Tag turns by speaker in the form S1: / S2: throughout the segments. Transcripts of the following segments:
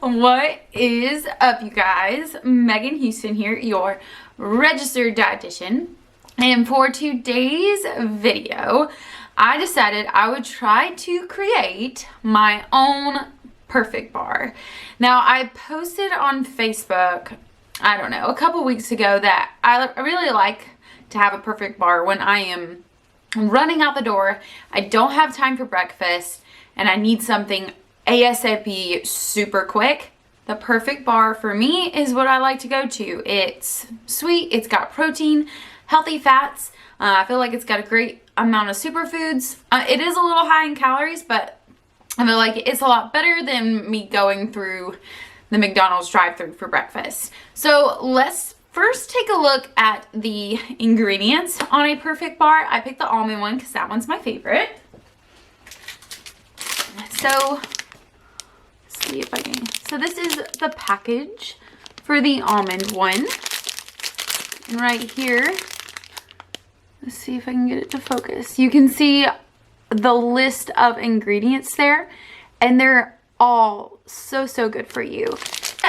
S1: What is up, you guys? Megan Houston here, your registered dietitian. And for today's video, I decided I would try to create my own perfect bar. Now, I posted on Facebook, I don't know, a couple weeks ago that I really like to have a perfect bar when I am running out the door, I don't have time for breakfast, and I need something ASAP super quick. The perfect bar for me is what I like to go to. It's sweet, it's got protein, healthy fats. I feel like it's got a great amount of superfoods. It is a little high in calories, but I feel like it's a lot better than me going through the McDonald's drive-thru for breakfast. So let's first take a look at the ingredients on a perfect bar. I picked the almond one because that one's my favorite. So see if I can. So this is the package for the almond one. And right here, let's see if I can get it to focus. You can see the list of ingredients there, and they're all so good for you. So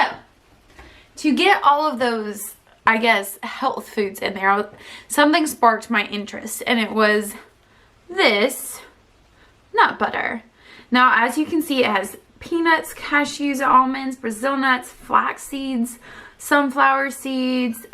S1: to get all of those, I guess, health foods in there, something sparked my interest, and it was this nut butter. Now, as you can see, it has peanuts, cashews, almonds, Brazil nuts, flax seeds, sunflower seeds,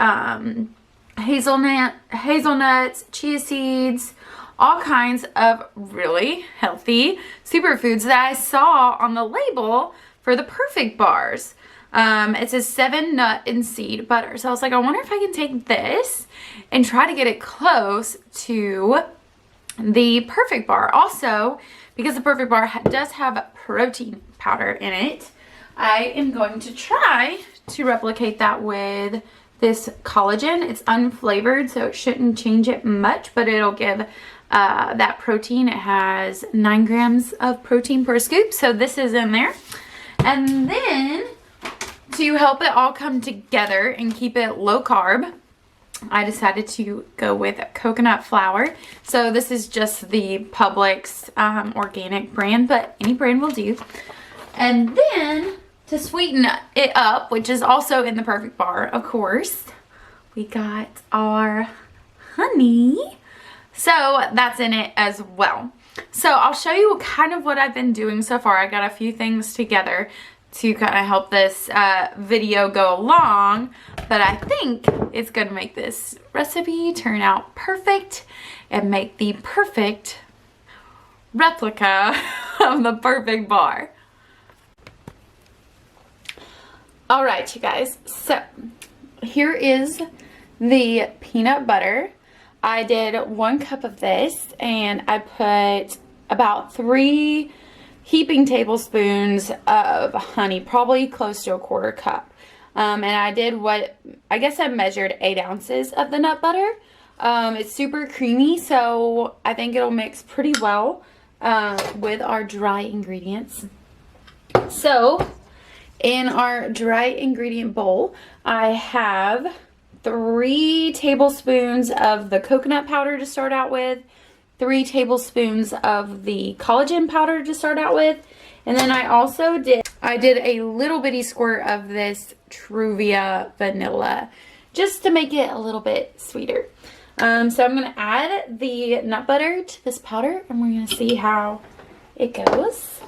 S1: hazelnuts, chia seeds, all kinds of really healthy superfoods that I saw on the label for the perfect bars. It says 7 nut and seed butter. So I was like, I wonder if I can take this and try to get it close to the perfect bar. Also, because the perfect bar does have protein powder in it, I am going to try to replicate that with this collagen. It's unflavored, so it shouldn't change it much, but it'll give that protein. It has 9 grams of protein per scoop, so this is in there. And then to help it all come together and keep it low carb, I decided to go with coconut flour. So this is just the Publix organic brand, but any brand will do. And then to sweeten it up, which is also in the perfect bar, of course, we got our honey. So that's in it as well. So I'll show you kind of what I've been doing so far. I got a few things together to kind of help this video go along, but I think it's going to make this recipe turn out perfect and make the perfect replica of the perfect bar. Alright, you guys, so here is the peanut butter. I did 1 cup of this, and I put about 3 heaping tablespoons of honey, probably close to a 1/4 cup. And I did I guess I measured 8 ounces of the nut butter. It's super creamy, so I think it'll mix pretty well with our dry ingredients. So in our dry ingredient bowl, I have 3 tablespoons of the coconut powder to start out with, 3 tablespoons of the collagen powder to start out with, and then I did a little bitty squirt of this truvia vanilla just to make it a little bit sweeter. So I'm going to add the nut butter to this powder, and we're going to see how it goes.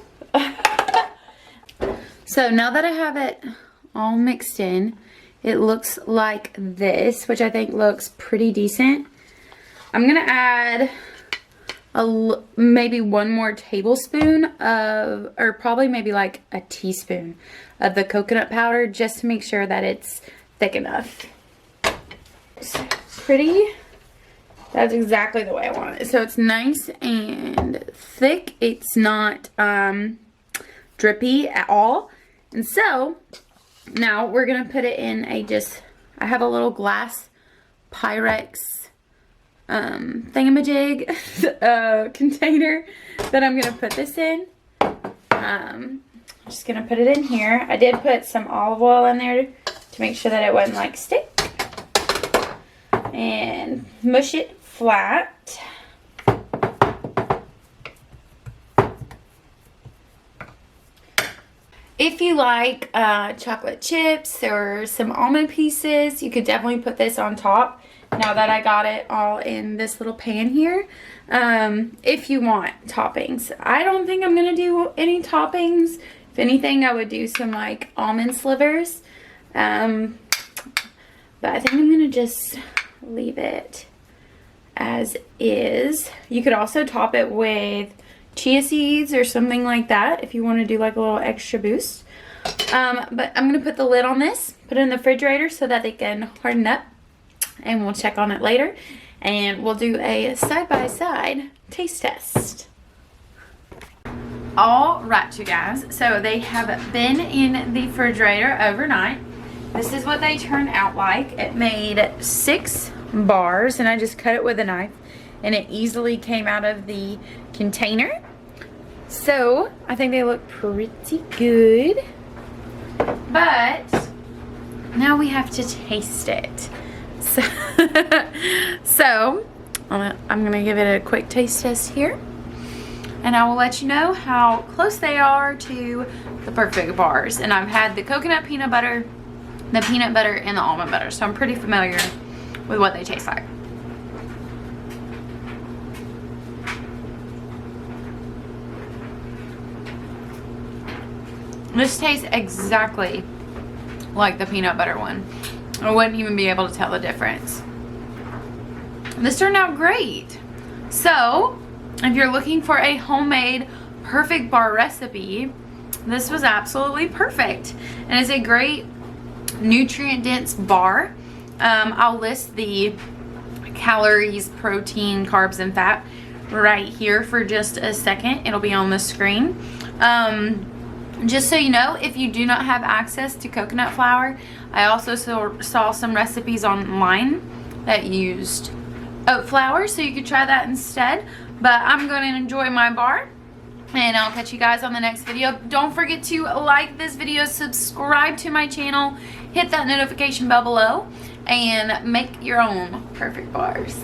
S1: So now that I have it all mixed in, it looks like this, which I think looks pretty decent. I'm going to add maybe 1 more tablespoon of, or probably maybe like a teaspoon of the coconut powder, just to make sure that it's thick enough. So pretty. That's exactly the way I want it. So it's nice and thick. It's not drippy at all. And so now we're going to put it in I have a little glass Pyrex thingamajig container that I'm going to put this in. I'm just going to put it in here. I did put some olive oil in there to make sure that it wouldn't like stick. And mush it flat. If you like chocolate chips or some almond pieces, you could definitely put this on top now that I got it all in this little pan here. If you want toppings. I don't think I'm going to do any toppings. If anything, I would do some like almond slivers. But I think I'm going to just leave it as is. You could also top it with chia seeds or something like that if you want to do like a little extra boost. But I'm going to put the lid on this, put it in the refrigerator so that they can harden up, and we'll check on it later, and we'll do a side-by-side taste test. All right, you guys, so they have been in the refrigerator overnight. This is what they turn out like. It made 6 bars, and I just cut it with a knife, and it easily came out of the container. So I think they look pretty good, but now we have to taste it. So I'm gonna give it a quick taste test here, and I will let you know how close they are to the perfect bars. And I've had the coconut peanut butter, the peanut butter, and the almond butter, so I'm pretty familiar with what they taste like. This tastes exactly like the peanut butter one. I wouldn't even be able to tell the difference. This turned out great. So, if you're looking for a homemade perfect bar recipe, this was absolutely perfect. And it's a great nutrient dense bar. I'll list the calories, protein, carbs, and fat right here for just a second. It'll be on the screen. Just so you know, if you do not have access to coconut flour, I also saw some recipes online that used oat flour, so you could try that instead. But I'm going to enjoy my bar, and I'll catch you guys on the next video. Don't forget to like this video, subscribe to my channel, hit that notification bell below, and make your own perfect bars.